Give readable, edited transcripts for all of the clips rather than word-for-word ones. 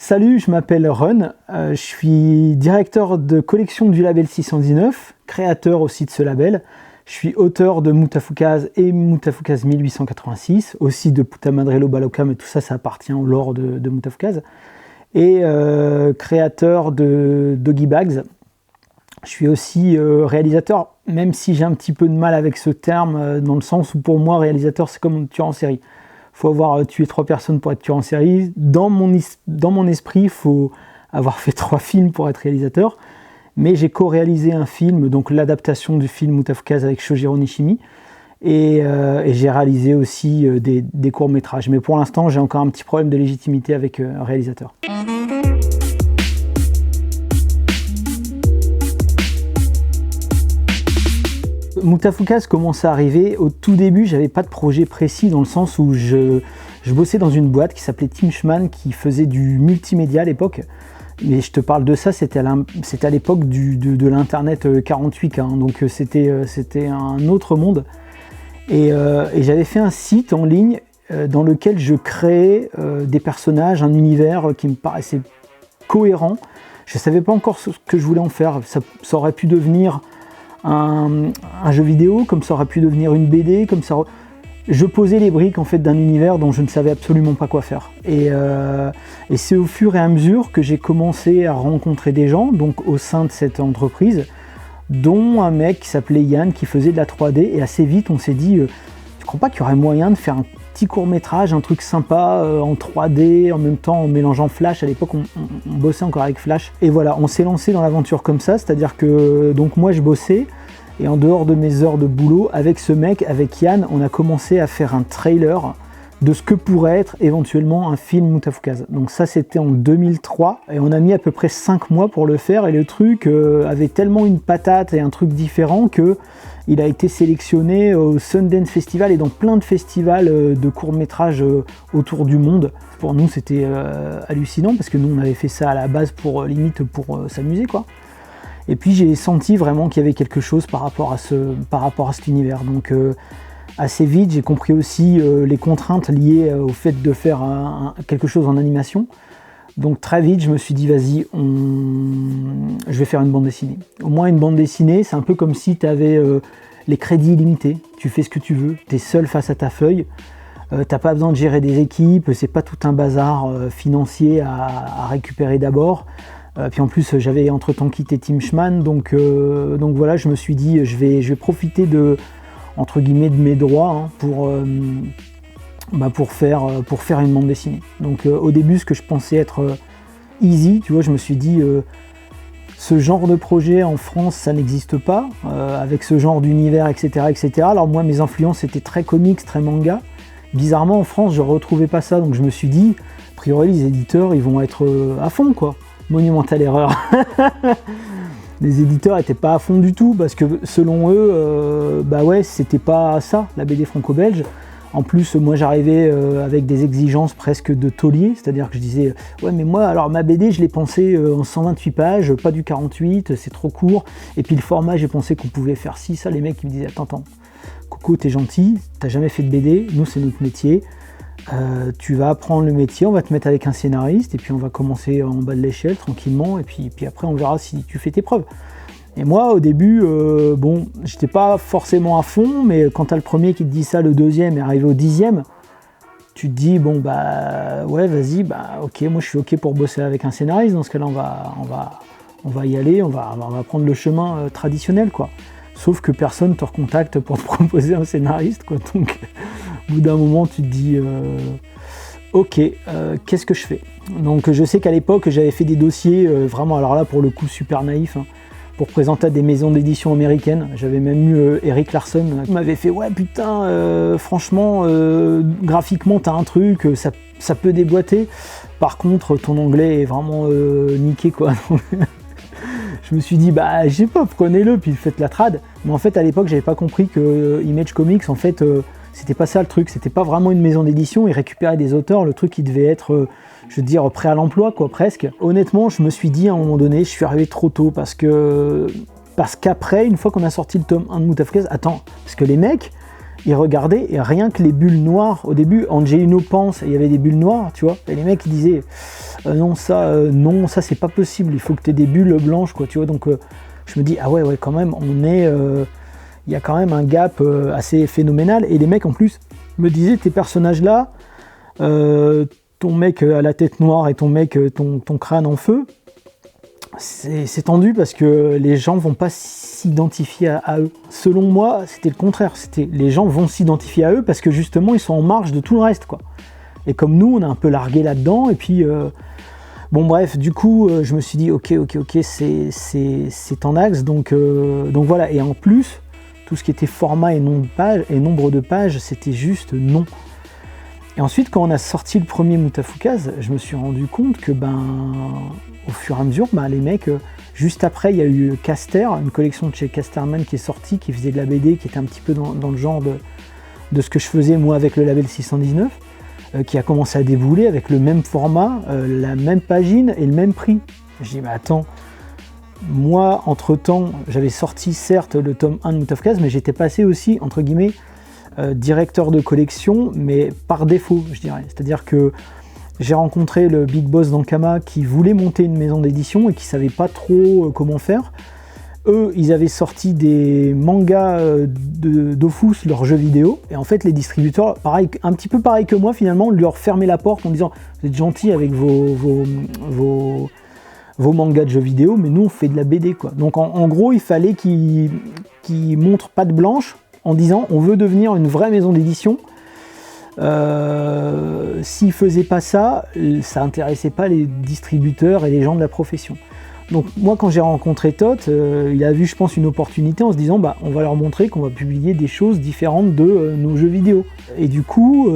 Salut, je m'appelle Run, je suis directeur de collection du label 619, créateur aussi de ce label. Je suis auteur de Mutafoukaz et Mutafoukaz 1886, aussi de Puta Madre Loba Loca, mais tout ça, ça appartient au lore de Mutafoukaz. Et créateur de Doggy Bags. Je suis aussi réalisateur, même si j'ai un petit peu de mal avec ce terme, dans le sens où pour moi, réalisateur, c'est comme un tueur en série. Il faut avoir tué 3 personnes pour être tueur en série. Dans mon esprit, il faut avoir fait 3 films pour être réalisateur. Mais j'ai co-réalisé un film, donc l'adaptation du film Mutafoukaz avec Shojiro Nishimi. Et j'ai réalisé aussi des courts-métrages. Mais pour l'instant, j'ai encore un petit problème de légitimité avec un réalisateur. Mutafoukaz commençait à arriver. Au tout début, j'avais pas de projet précis dans le sens où je bossais dans une boîte qui s'appelait Teamschman qui faisait du multimédia à l'époque. Mais je te parle de ça, c'était à l'époque de l'internet 48K, hein, donc c'était un autre monde. Et j'avais fait un site en ligne dans lequel je créais des personnages, un univers qui me paraissait cohérent. Je savais pas encore ce que je voulais en faire. Ça aurait pu devenir un jeu vidéo, comme ça aurait pu devenir une BD, comme ça. Je posais les briques en fait d'un univers dont je ne savais absolument pas quoi faire. Et c'est au fur et à mesure que j'ai commencé à rencontrer des gens, donc au sein de cette entreprise, dont un mec qui s'appelait Yann qui faisait de la 3D. Et assez vite, on s'est dit, tu crois pas qu'il y aurait moyen de faire un petit court-métrage, un truc sympa en 3D, en même temps en mélangeant Flash. À l'époque, on bossait encore avec Flash. Et voilà, on s'est lancé dans l'aventure comme ça, c'est-à-dire que donc moi je bossais. Et en dehors de mes heures de boulot, avec ce mec, avec Yann, on a commencé à faire un trailer de ce que pourrait être éventuellement un film Mutafoukaz. Donc ça, c'était en 2003, et on a mis à peu près 5 mois pour le faire, et le truc avait tellement une patate et un truc différent que il a été sélectionné au Sundance Festival et dans plein de festivals de courts-métrages autour du monde. Pour nous, c'était hallucinant, parce que nous, on avait fait ça à la base pour s'amuser, quoi. Et puis j'ai senti vraiment qu'il y avait quelque chose par rapport à cet univers. Donc assez vite, j'ai compris aussi les contraintes liées au fait de faire quelque chose en animation. Donc très vite, je me suis dit, vas-y, je vais faire une bande dessinée. Au moins une bande dessinée, c'est un peu comme si tu avais les crédits illimités. Tu fais ce que tu veux, tu es seul face à ta feuille. T'as pas besoin de gérer des équipes, c'est pas tout un bazar financier à récupérer d'abord. Puis en plus j'avais entre-temps quitté Teamschman, donc voilà, je me suis dit je vais profiter entre guillemets de mes droits, hein, pour faire une bande dessinée. Donc au début, ce que je pensais être easy, tu vois, je me suis dit ce genre de projet en France ça n'existe pas, avec ce genre d'univers, etc., etc. Alors moi mes influences étaient très comics, très manga. Bizarrement en France je retrouvais pas ça, donc je me suis dit a priori les éditeurs ils vont être à fond, quoi. Monumentale erreur. Les éditeurs n'étaient pas à fond du tout parce que selon eux, c'était pas ça la BD franco-belge. En plus, moi j'arrivais avec des exigences presque de taulier, c'est-à-dire que je disais ouais mais moi alors ma BD je l'ai pensée en 128 pages, pas du 48, c'est trop court. Et puis le format j'ai pensé qu'on pouvait faire ci, ça. Les mecs ils me disaient attends, Coco t'es gentil, t'as jamais fait de BD, nous c'est notre métier. Tu vas apprendre le métier, on va te mettre avec un scénariste et puis on va commencer en bas de l'échelle tranquillement et puis après on verra si tu fais tes preuves. Et moi au début, j'étais pas forcément à fond, mais quand t'as le premier qui te dit ça, le deuxième est arrivé au 10e, tu te dis bon bah ouais vas-y, bah ok, moi je suis ok pour bosser avec un scénariste, dans ce cas-là on va y aller, on va prendre le chemin traditionnel, quoi. Sauf que personne te recontacte pour te proposer un scénariste, quoi. Donc au bout d'un moment, tu te dis ok, qu'est-ce que je fais? Donc je sais qu'à l'époque, j'avais fait des dossiers vraiment, alors là pour le coup super naïf, hein, pour présenter à des maisons d'édition américaines. J'avais même eu Eric Larson qui m'avait fait ouais putain, franchement, graphiquement t'as un truc, ça peut déboîter. Par contre, ton anglais est vraiment niqué, quoi. Je me suis dit, bah, je sais pas, prenez-le, puis faites la trad. Mais en fait, à l'époque, j'avais pas compris que Image Comics, en fait, c'était pas ça le truc. C'était pas vraiment une maison d'édition. Ils récupéraient des auteurs. Le truc, il devait être, je veux dire, prêt à l'emploi, quoi, presque. Honnêtement, je me suis dit, à un moment donné, je suis arrivé trop tôt parce qu'après, une fois qu'on a sorti le tome 1 de Mutafoukaz, attends, parce que les mecs, ils regardaient et rien que les bulles noires, au début, Angelino pense, et il y avait des bulles noires, tu vois, et les mecs ils disaient non ça c'est pas possible, il faut que tu aies des bulles blanches, quoi, tu vois, donc je me dis ah ouais quand même, il y a quand même un gap assez phénoménal, et les mecs en plus me disaient tes personnages là, ton mec à la tête noire et ton mec ton crâne en feu, c'est tendu parce que les gens vont pas s'identifier à eux. Selon moi, c'était le contraire. Les gens vont s'identifier à eux parce que justement, ils sont en marge de tout le reste, quoi. Et comme nous, on a un peu largué là-dedans. Et puis, bon, bref, du coup, je me suis dit, ok, c'est en axe. Donc voilà. Et en plus, tout ce qui était format et nombre de pages, c'était juste non. Et ensuite, quand on a sorti le premier Moutafoukaz, je me suis rendu compte que, au fur et à mesure, les mecs, juste après, il y a eu Caster, une collection de chez Casterman qui est sortie, qui faisait de la BD, qui était un petit peu dans le genre de ce que je faisais moi avec le label 619, qui a commencé à débouler avec le même format, la même pagine et le même prix. Je dis, attends, moi, entre-temps, j'avais sorti certes le tome 1 de Moutafoukaz, mais j'étais passé aussi, entre guillemets, directeur de collection, mais par défaut, je dirais. C'est-à-dire que j'ai rencontré le big boss d'Ankama qui voulait monter une maison d'édition et qui ne savait pas trop comment faire. Eux, ils avaient sorti des mangas d'Ofus, leurs jeux vidéo, et en fait, les distributeurs, pareil, un petit peu pareil que moi, finalement, leur fermaient la porte en disant « Vous êtes gentils avec vos mangas de jeux vidéo, mais nous, on fait de la BD, quoi. » Donc, en gros, il fallait qu'ils montrent patte blanche en disant on veut devenir une vraie maison d'édition. S'ils ne faisaient pas ça, ça n'intéressait pas les distributeurs et les gens de la profession. Donc moi quand j'ai rencontré Tot, il a vu je pense une opportunité en se disant on va leur montrer qu'on va publier des choses différentes de nos jeux vidéo. Et du coup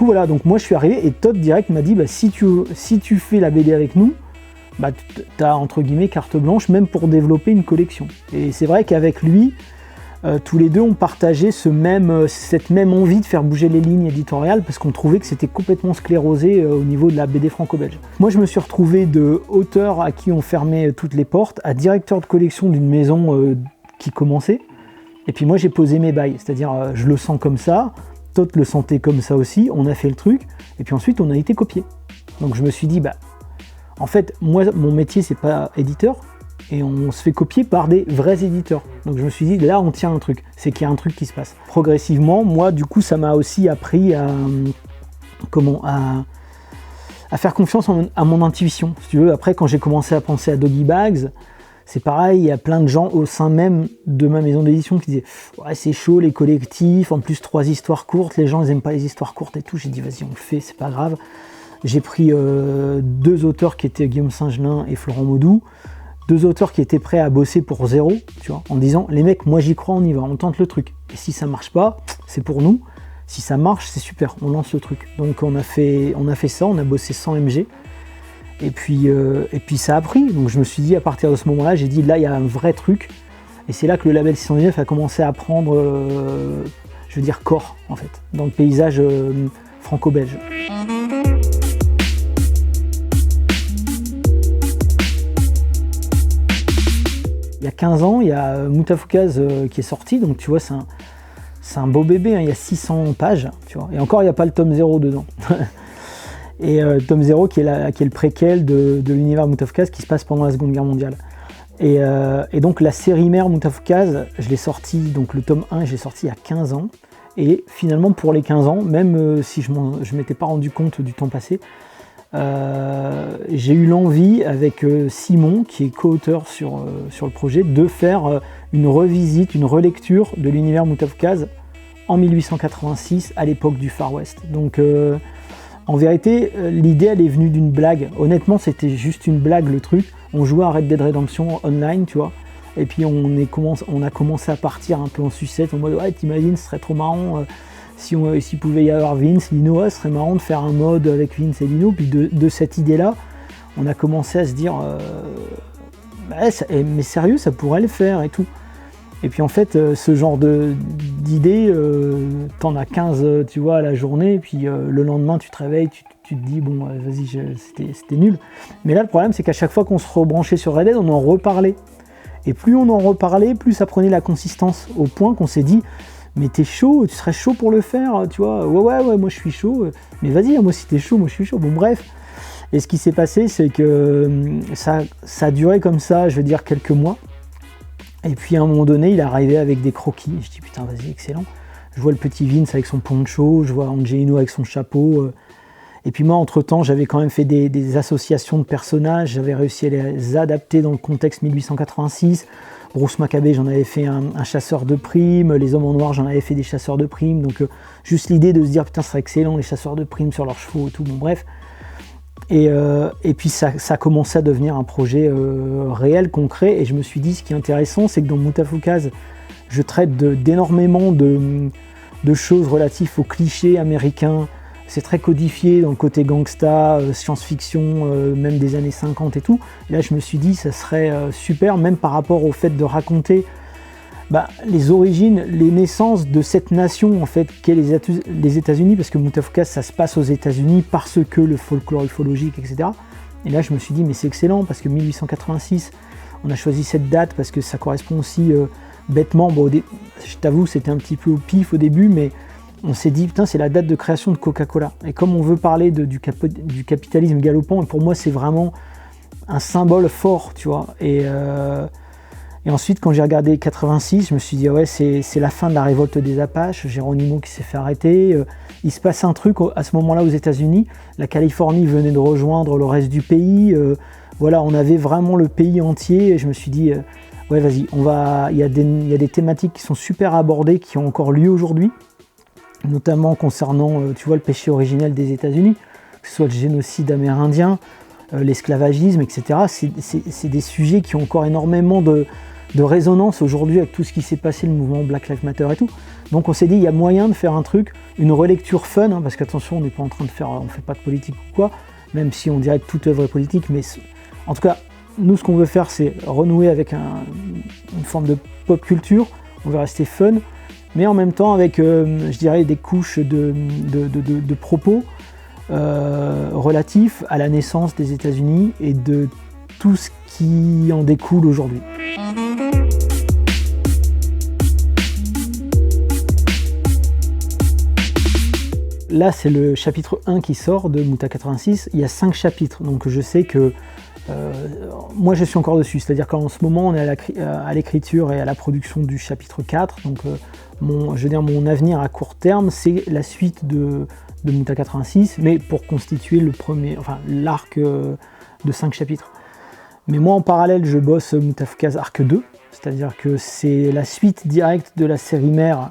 voilà, donc moi je suis arrivé et Tot direct m'a dit si tu fais la BD avec nous, tu as entre guillemets carte blanche même pour développer une collection. Et c'est vrai qu'avec lui, tous les deux ont partagé cette même envie de faire bouger les lignes éditoriales parce qu'on trouvait que c'était complètement sclérosé au niveau de la BD franco-belge. Moi je me suis retrouvé de auteur à qui on fermait toutes les portes à directeur de collection d'une maison qui commençait, et puis moi j'ai posé mes bails, c'est-à-dire je le sens comme ça, Tot le sentait comme ça aussi, on a fait le truc et puis ensuite on a été copié. Donc je me suis dit en fait moi mon métier c'est pas éditeur, et on se fait copier par des vrais éditeurs. Donc je me suis dit, là on tient un truc, c'est qu'il y a un truc qui se passe. Progressivement, moi du coup ça m'a aussi appris à faire confiance à mon intuition. Si tu veux, après quand j'ai commencé à penser à Doggy Bags, c'est pareil, il y a plein de gens au sein même de ma maison d'édition qui disaient ouais c'est chaud les collectifs, en plus 3 histoires courtes, les gens ils aiment pas les histoires courtes et tout. J'ai dit vas-y on le fait, c'est pas grave. J'ai pris 2 auteurs qui étaient Guillaume Singelin et Florent Maudou, 2 auteurs qui étaient prêts à bosser pour zéro, tu vois, en disant les mecs, moi j'y crois, on y va, on tente le truc. Et si ça marche pas, c'est pour nous. Si ça marche, c'est super, on lance le truc. Donc on a fait ça, on a bossé sans MG. Et puis ça a pris. Donc je me suis dit à partir de ce moment-là, j'ai dit là il y a un vrai truc. Et c'est là que le label 619 a commencé à prendre, je veux dire corps en fait, dans le paysage franco-belge. Il y a 15 ans, il y a Moutafoukaz qui est sorti, donc tu vois, c'est un beau bébé, hein, il y a 600 pages, tu vois, et encore il n'y a pas le tome 0 dedans. Et tome 0 qui est le préquel de l'univers Moutafoukaz qui se passe pendant la Seconde Guerre mondiale. Et donc la série mère Moutafoukaz, je l'ai sorti, donc le tome 1, je l'ai sorti il y a 15 ans, et finalement pour les 15 ans, même si je ne m'étais pas rendu compte du temps passé, j'ai eu l'envie avec Simon, qui est co-auteur sur le projet, de faire une revisite, une relecture de l'univers Moutafoukaz en 1886, à l'époque du Far West. Donc en vérité, l'idée elle est venue d'une blague. Honnêtement, c'était juste une blague le truc. On jouait à Red Dead Redemption online, tu vois. Et puis on a commencé à partir un peu en sucette, en mode ouais, t'imagines, ce serait trop marrant s'il pouvait y avoir Vince, Lino, ce serait marrant de faire un mode avec Vince et Lino. Puis de cette idée-là, on a commencé à se dire mais sérieux, ça pourrait le faire et tout. Et puis en fait, ce genre d'idée, t'en as 15 tu vois, à la journée, et puis le lendemain tu te réveilles, tu te dis bon vas-y, c'était nul. Mais là le problème c'est qu'à chaque fois qu'on se rebranchait sur Red Dead, on en reparlait. Et plus on en reparlait, plus ça prenait la consistance, au point qu'on s'est dit mais t'es chaud, tu serais chaud pour le faire, tu vois. Ouais, moi je suis chaud, mais vas-y, moi si t'es chaud, moi je suis chaud. Bon, bref. Et ce qui s'est passé, c'est que ça a duré comme ça, je veux dire, quelques mois. Et puis à un moment donné, il est arrivé avec des croquis. Je dis putain, vas-y, excellent. Je vois le petit Vince avec son poncho, je vois Angelino avec son chapeau. Et puis moi, entre-temps, j'avais quand même fait des associations de personnages. J'avais réussi à les adapter dans le contexte 1886. Bruce Maccabée, j'en avais fait un chasseur de primes. Les Hommes en Noir, j'en avais fait des chasseurs de primes. Donc juste l'idée de se dire putain, ce serait excellent, les chasseurs de primes sur leurs chevaux et tout. Bon, bref. Et puis ça a commencé à devenir un projet réel, concret, et je me suis dit, ce qui est intéressant, c'est que dans Mutafukaze, je traite d'énormément de choses relatives aux clichés américains. C'est très codifié dans le côté gangsta, science-fiction, même des années 50 et tout. Et là, je me suis dit, ça serait super, même par rapport au fait de raconter les origines, les naissances de cette nation en fait qu'est les États-Unis, parce que Mutafukaze ça se passe aux États-Unis parce que le folklore ufologique, etc. Et là je me suis dit mais c'est excellent parce que 1886, on a choisi cette date parce que ça correspond aussi bêtement, je t'avoue c'était un petit peu au pif au début, mais on s'est dit putain c'est la date de création de Coca-Cola. Et comme on veut parler du capitalisme galopant, et pour moi c'est vraiment un symbole fort, tu vois. Et ensuite, quand j'ai regardé 86, je me suis dit, ouais, c'est la fin de la révolte des Apaches, Geronimo qui s'est fait arrêter. Il se passe un truc à ce moment-là aux États-Unis. La Californie venait de rejoindre le reste du pays. Voilà, on avait vraiment le pays entier. Et je me suis dit, ouais, vas-y, il y a des thématiques qui sont super abordées, qui ont encore lieu aujourd'hui, notamment concernant, tu vois, le péché originel des États-Unis, que ce soit le génocide amérindien, l'esclavagisme, etc. C'est des sujets qui ont encore énormément de résonance aujourd'hui avec tout ce qui s'est passé, le mouvement Black Lives Matter et tout. Donc on s'est dit, il y a moyen de faire un truc, une relecture fun, parce qu'attention, on n'est pas en train de faire, on fait pas de politique ou quoi, même si on dirait que toute œuvre est politique, mais en tout cas, nous ce qu'on veut faire, c'est renouer avec une forme de pop culture, on veut rester fun, mais en même temps avec, je dirais, des couches de propos relatifs à la naissance des États-Unis et de tout ce qui en découle aujourd'hui. Là, c'est le chapitre 1 qui sort de Muta 86. Il y a 5 chapitres, donc je sais que moi je suis encore dessus. C'est-à-dire qu'en ce moment, on est à l'écriture et à la production du chapitre 4. Donc, mon avenir à court terme, c'est la suite de Muta 86, mais pour constituer l'arc de 5 chapitres. Mais moi, en parallèle, je bosse Mutafukaze arc 2, c'est-à-dire que c'est la suite directe de la série mère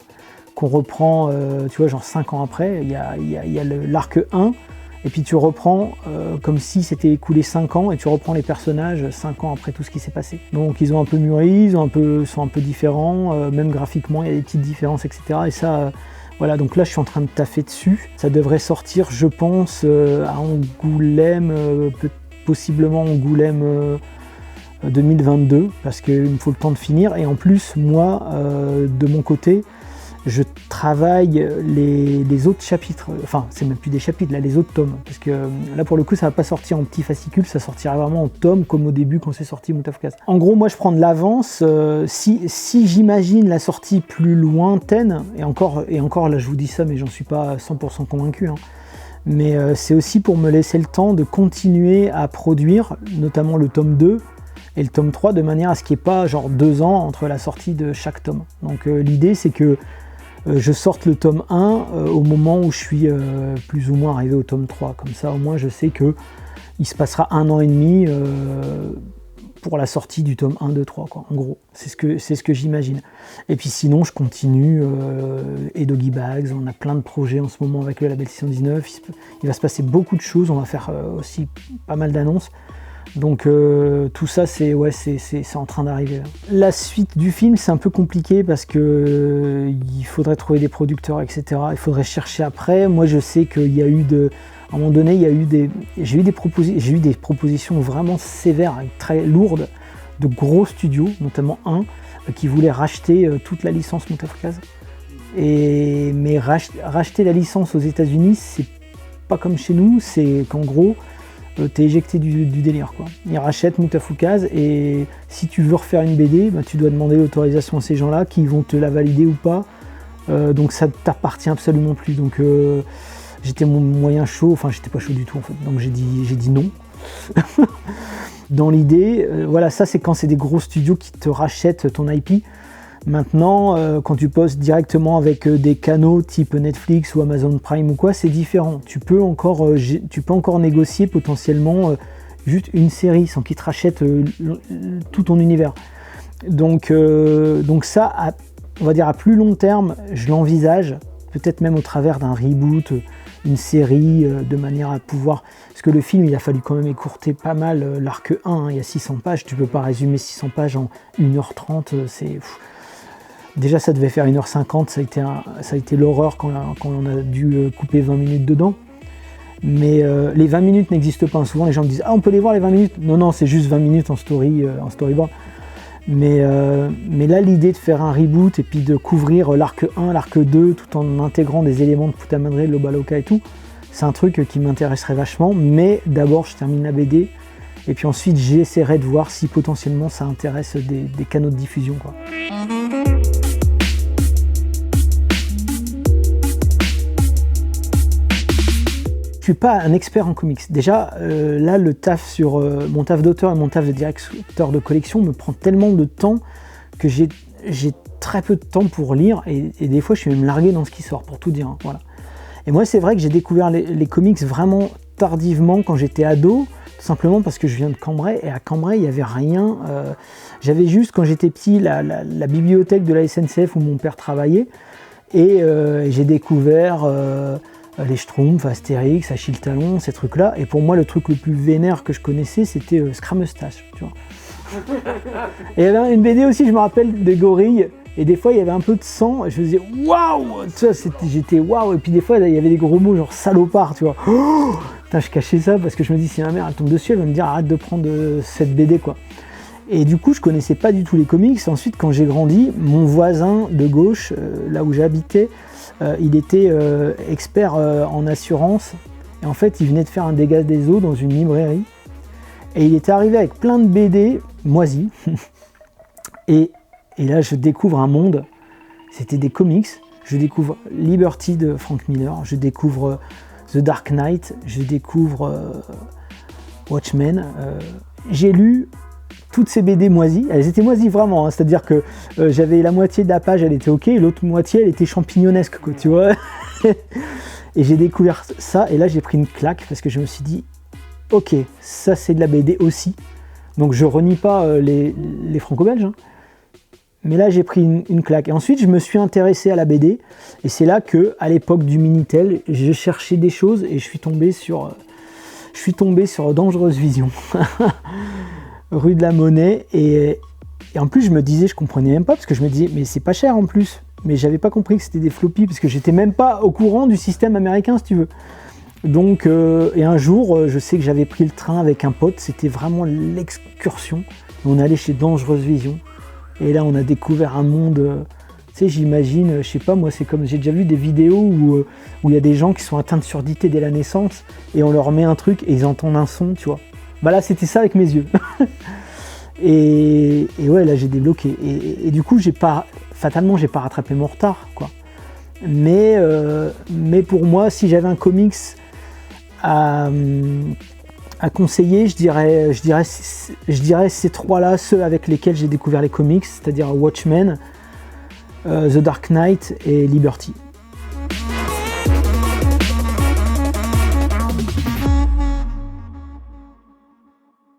qu'on reprend, tu vois, genre 5 ans après. Il y a l'arc 1, et puis tu reprends comme si c'était écoulé 5 ans, et tu reprends les personnages 5 ans après tout ce qui s'est passé. Donc ils ont un peu mûri, sont un peu différents, même graphiquement, il y a des petites différences, etc. Et ça, voilà, donc là je suis en train de taffer dessus. Ça devrait sortir, je pense, à Angoulême, possiblement Angoulême 2022, parce qu'il me faut le temps de finir. Et en plus, moi, de mon côté, je travaille les autres chapitres, enfin c'est même plus des chapitres, là les autres tomes, parce que là pour le coup ça va pas sortir en petits fascicules, ça sortira vraiment en tomes comme au début quand c'est sorti Mutafukaze. En gros moi je prends de l'avance, si j'imagine la sortie plus lointaine, et encore là je vous dis ça mais j'en suis pas 100% convaincu, hein, mais c'est aussi pour me laisser le temps de continuer à produire, notamment le tome 2 et le tome 3, de manière à ce qu'il n'y ait pas genre 2 ans entre la sortie de chaque tome. Donc l'idée c'est que je sorte le tome 1 au moment où je suis plus ou moins arrivé au tome 3. Comme ça, au moins, je sais qu'il se passera 1 an et demi pour la sortie du tome 1, 2, 3, quoi. En gros, c'est ce que j'imagine. Et puis sinon, je continue. Et Doggy Bags, on a plein de projets en ce moment avec le label 619. Il va se passer beaucoup de choses. On va faire aussi pas mal d'annonces. Donc tout ça c'est en train d'arriver. La suite du film c'est un peu compliqué parce que il faudrait trouver des producteurs, etc. Il faudrait chercher après. Moi je sais qu'il y a eu à un moment donné j'ai eu des propositions vraiment sévères, très lourdes, de gros studios, notamment un qui voulait racheter toute la licence Mutafukaze. Mais racheter la licence aux États-Unis, c'est pas comme chez nous, c'est qu'en gros t'es éjecté du délire, quoi. Ils rachètent Mutafukaze et si tu veux refaire une BD, tu dois demander l'autorisation à ces gens-là qui vont te la valider ou pas. donc ça t'appartient absolument plus. Donc j'étais moyen chaud, enfin j'étais pas chaud du tout en fait, donc j'ai dit non. Dans l'idée, voilà, ça c'est quand c'est des gros studios qui te rachètent ton IP. Maintenant, quand tu postes directement avec des canaux type Netflix ou Amazon Prime ou quoi, c'est différent. Tu peux encore négocier potentiellement juste une série sans qu'ils te rachètent tout ton univers. Donc ça, on va dire à plus long terme, je l'envisage, peut-être même au travers d'un reboot, une série, de manière à pouvoir... Parce que le film, il a fallu quand même écourter pas mal l'arc 1, hein, il y a 600 pages, tu peux pas résumer 600 pages en 1h30, c'est... Déjà, ça devait faire 1h50, ça a été l'horreur quand on a dû couper 20 minutes dedans. Mais les 20 minutes n'existent pas. Souvent, les gens me disent « Ah, on peut les voir les 20 minutes ?» Non, c'est juste 20 minutes en storyboard. Mais là, l'idée de faire un reboot et puis de couvrir l'arc 1, l'arc 2, tout en intégrant des éléments de Puta Madre, Lobaloka et tout, c'est un truc qui m'intéresserait vachement. Mais d'abord, je termine la BD. Et puis ensuite, j'essaierai de voir si potentiellement ça intéresse des canaux de diffusion, quoi. Je suis pas un expert en comics. Déjà, là, le taf sur mon taf d'auteur et mon taf de directeur de collection me prend tellement de temps que j'ai très peu de temps pour lire et des fois, je suis même largué dans ce qui sort, pour tout dire. Hein, voilà. Et moi, c'est vrai que j'ai découvert les comics vraiment tardivement quand j'étais ado, tout simplement parce que je viens de Cambrai et à Cambrai, il n'y avait rien. J'avais juste, quand j'étais petit, la bibliothèque de la SNCF où mon père travaillait et j'ai découvert... les Schtroumpfs, Astérix, Achille Talon, ces trucs-là. Et pour moi, le truc le plus vénère que je connaissais, c'était Scrameustache, tu vois. Et il y avait une BD aussi, je me rappelle, des gorilles. Et des fois, il y avait un peu de sang. Et je me disais, waouh! J'étais waouh! Et puis des fois, il y avait des gros mots, genre salopard, tu vois. Oh, putain, je cachais ça parce que je me dis, si ma mère elle tombe dessus, elle va me dire, arrête de prendre cette BD, quoi. Et du coup, je connaissais pas du tout les comics. Ensuite, quand j'ai grandi, mon voisin de gauche, là où j'habitais, il était expert en assurance et en fait il venait de faire un dégât des eaux dans une librairie et il était arrivé avec plein de BD moisis et là je découvre un monde, c'était des comics, je découvre Liberty de Frank Miller, je découvre The Dark Knight, je découvre Watchmen, j'ai lu toutes ces BD moisies, elles étaient moisies vraiment, hein, c'est-à-dire que j'avais la moitié de la page, elle était ok, et l'autre moitié, elle était champignonesque, quoi, tu vois. Et j'ai découvert ça, et là j'ai pris une claque, parce que je me suis dit, ok, ça c'est de la BD aussi, donc je renie pas les franco-belges, hein. Mais là j'ai pris une claque. Et ensuite je me suis intéressé à la BD, et c'est là que, à l'époque du Minitel, je cherchais des choses, et je suis tombé sur Dangereuse Vision. Rue de la Monnaie, et en plus je me disais, je comprenais même pas parce que je me disais mais c'est pas cher en plus, mais j'avais pas compris que c'était des floppies parce que j'étais même pas au courant du système américain si tu veux. Donc et un jour je sais que j'avais pris le train avec un pote, c'était vraiment l'excursion, on allait chez Dangereuse Vision et là on a découvert un monde, tu sais, j'imagine, je sais pas moi, c'est comme, j'ai déjà vu des vidéos où il y a des gens qui sont atteints de surdité dès la naissance et on leur met un truc et ils entendent un son, tu vois. Bah là c'était ça avec mes yeux. et ouais, là j'ai débloqué. Et du coup fatalement j'ai pas rattrapé mon retard, quoi. Mais pour moi, si j'avais un comics à conseiller, je dirais ces trois-là, ceux avec lesquels j'ai découvert les comics, c'est-à-dire Watchmen, The Dark Knight et Liberty.